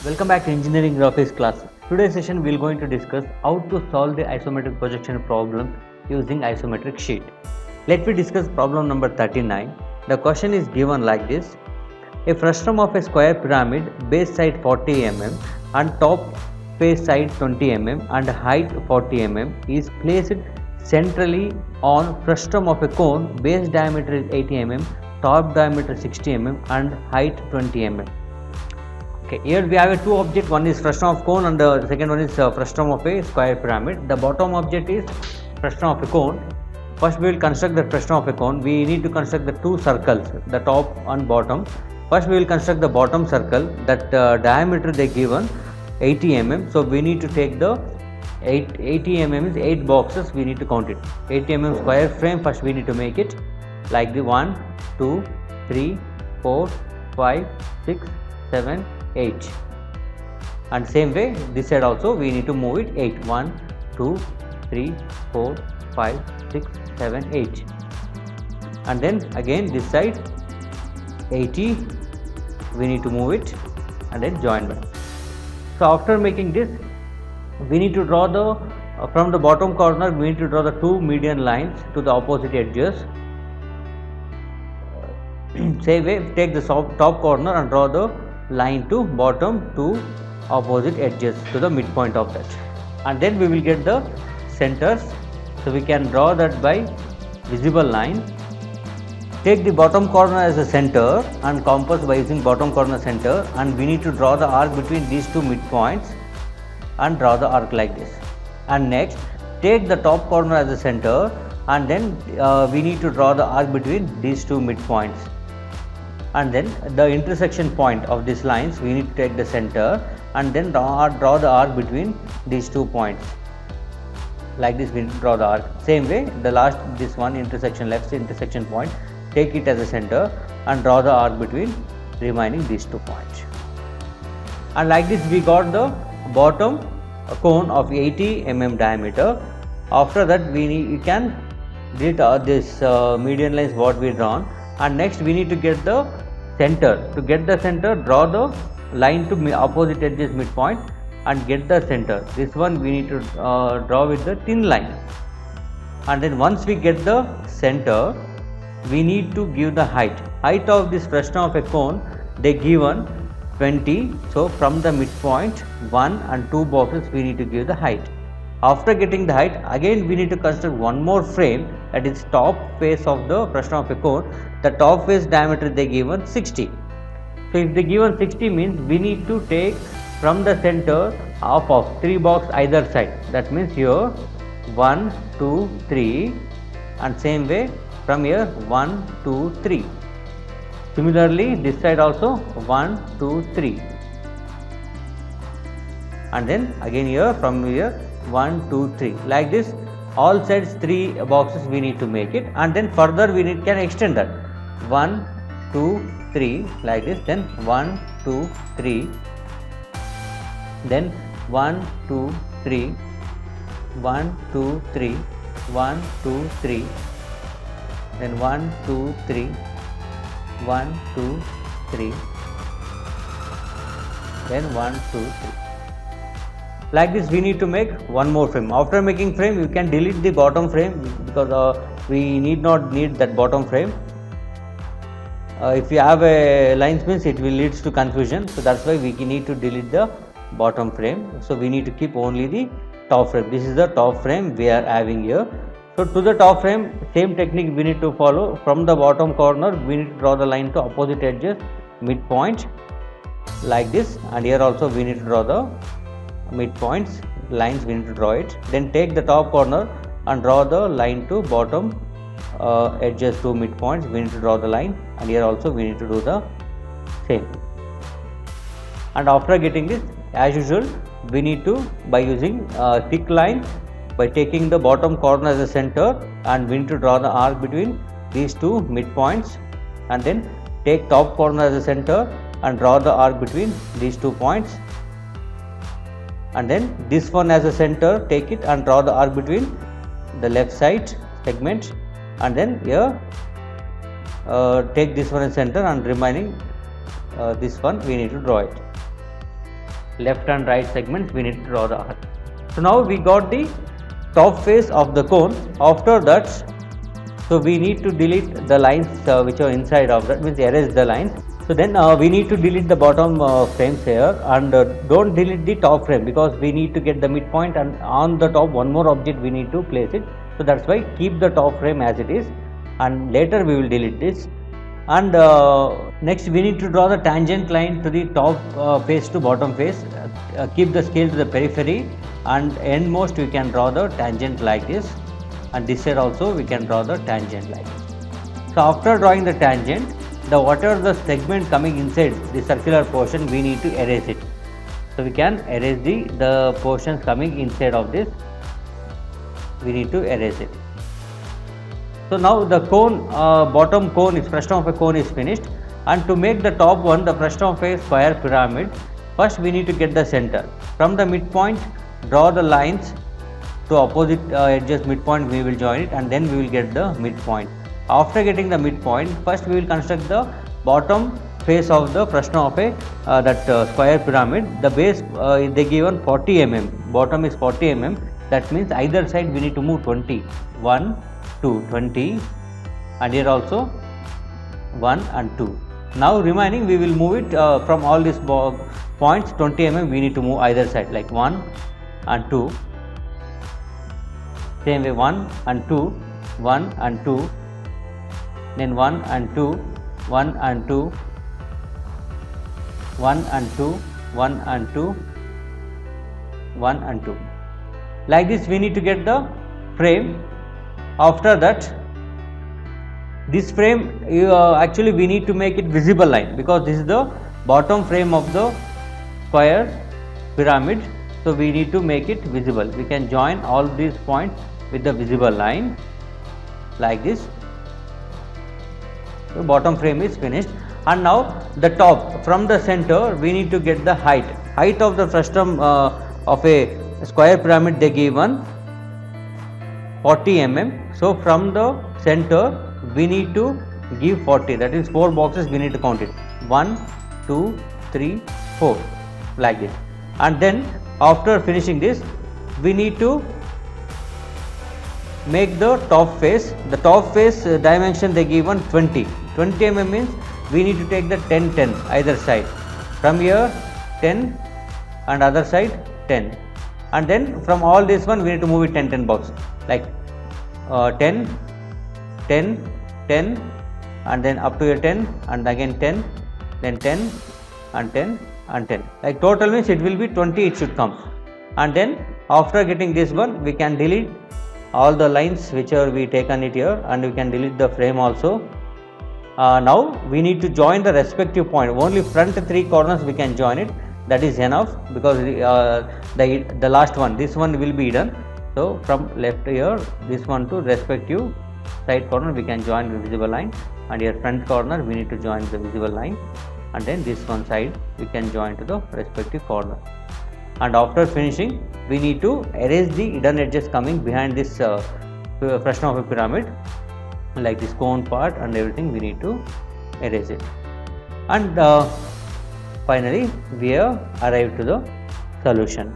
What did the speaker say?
Welcome back to Engineering Graphics class. Today's session we are going to discuss how to solve the isometric projection problem using isometric sheet. Let me discuss problem number 39. The question is given like this. A frustum of a square pyramid, base side 40 mm and top face side 20 mm and height 40 mm is placed centrally on frustum of a cone, base diameter is 80 mm, top diameter 60 mm and height 20 mm. Okay, here we have two objects, one is frustum of cone and the second one is frustum of a square pyramid. The bottom object is frustum of a cone. First we will construct the frustum of a cone. We need to construct the two circles, the top and bottom. First we will construct the bottom circle, that diameter they given 80 mm. So we need to take the 80 mm is 8 boxes, we need to count it. 80 mm square frame, first we need to make it like the 1, 2, 3, 4, 5, 6, 7, 8, and same way this side also we need to move it 8, 1, 2, 3, 4, 5, 6, 7, 8, and then again this side 80 we need to move it and then join back. So after making this we need to draw the from the bottom corner we need to draw the two median lines to the opposite edges. Same way take the top corner and draw the line to bottom two opposite edges to the midpoint of that, and then we will get the centers. So we can draw that by visible line. Take the bottom corner as a center and compass by using bottom corner center, and we need to draw the arc between these two midpoints and draw the arc like this. And next take the top corner as a center and then we need to draw the arc between these two midpoints, and then the intersection point of these lines we need to take the center and then draw the arc between these 2 points like this. We need to draw the arc. Same way the last this one intersection left intersection point, take it as a center and draw the arc between remaining these 2 points, and like this we got the bottom cone of 80 mm diameter. After that we can delete this median lines what we drawn, and next we need to get the center. To get the center, draw the line to opposite edges midpoint and get the center. This one we need to draw with the thin line, and then once we get the center we need to give the height of this frustum of a cone. They given 20, so from the midpoint 1 and 2 boxes we need to give the height. After getting the height, again we need to construct one more frame, that is top face of the frustum of a cone. The top face diameter they given 60. So if they given 60 means we need to take from the center half of 3 box either side. That means here 1, 2, 3, and same way from here 1, 2, 3. Similarly this side also 1, 2, 3, and then again here from here 1, 2, 3, like this all sides 3 boxes we need to make it, and then further we can extend that 1, 2, 3 like this, then 1, 2, 3, then 1, 2, 3, 1, 2, 3, 1, 2, 3, then 1, 2, 3, 1, 2, 3, then 1, 2, 3. Like this we need to make one more frame. After making frame you can delete the bottom frame because we need not need that bottom frame. If you have a lines means it will leads to confusion, so that's why we need to delete the bottom frame. So we need to keep only the top frame. This is the top frame we are having here. So to the top frame same technique we need to follow. From the bottom corner we need to draw the line to opposite edges midpoint like this, and here also we need to draw the midpoints lines we need to draw it. Then take the top corner and draw the line to bottom edges to midpoints we need to draw the line, and here also we need to do the same. And after getting this, as usual we need to by using thick line by taking the bottom corner as a center, and we need to draw the arc between these two midpoints, and then take top corner as a center and draw the arc between these 2 points, and then this one as a center, take it and draw the arc between the left side segment, and then here take this one as center and remaining this one we need to draw it. left and right segments we need to draw the arc. So now we got the top face of the cone. After that, so we need to delete the lines which are inside of that, means erase the lines. So then we need to delete the bottom frames here, and don't delete the top frame because we need to get the midpoint, and on the top one more object we need to place it. So that's why keep the top frame as it is, and later we will delete this. And next we need to draw the tangent line to the top face to bottom face. Keep the scale to the periphery, and endmost we can draw the tangent like this, and this side also we can draw the tangent like this. So after drawing the tangent, the whatever the segment coming inside the circular portion, we need to erase it. So we can erase the portions coming inside of this, we need to erase it. So now the cone, bottom cone is frustum of a cone is finished, and to make the top one, the frustum of a square pyramid, first we need to get the center. From the midpoint, draw the lines to opposite edges midpoint, we will join it, and then we will get the midpoint. After getting the midpoint, first we will construct the bottom face of the frustum of a square pyramid. The base they given 40 mm, bottom is 40 mm, that means either side we need to move 20, 1, 2, 20, and here also 1 and 2. Now remaining we will move it from all these points 20 mm we need to move either side, like 1 and 2, same way 1 and 2, 1 and 2, then 1 and 2, 1 and 2, 1 and 2, 1 and 2, 1 and 2. Like this we need to get the frame. After that, this frame actually we need to make it visible line, because this is the bottom frame of the square pyramid, so we need to make it visible. We can join all these points with the visible line like this. The bottom frame is finished, and now the top, from the center we need to get the height of the frustum of a square pyramid. They given 40 mm. So from the center we need to give 40, that is 4 boxes we need to count it, 1, 2, 3, 4, like this. And then after finishing this, we need to make the top face. The top face dimension they given 20 mm means we need to take the 10 either side. From here 10 and other side 10, and then from all this one we need to move it 10 box, like 10, 10, 10, and then up to your 10, and again 10, then 10 and 10 and 10, like total means it will be 20 it should come. And then after getting this one, we can delete all the lines which are we taken it here, and we can delete the frame also. Now we need to join the respective point. Only front 3 corners we can join it, that is enough, because the last one, this one will be hidden. So from left here, this one to respective side corner we can join the visible line, and here front corner we need to join the visible line, and then this one side we can join to the respective corner. And after finishing, we need to erase the hidden edges coming behind this frustum of a pyramid, like this cone part and everything we need to erase it. And finally we have arrived to the solution.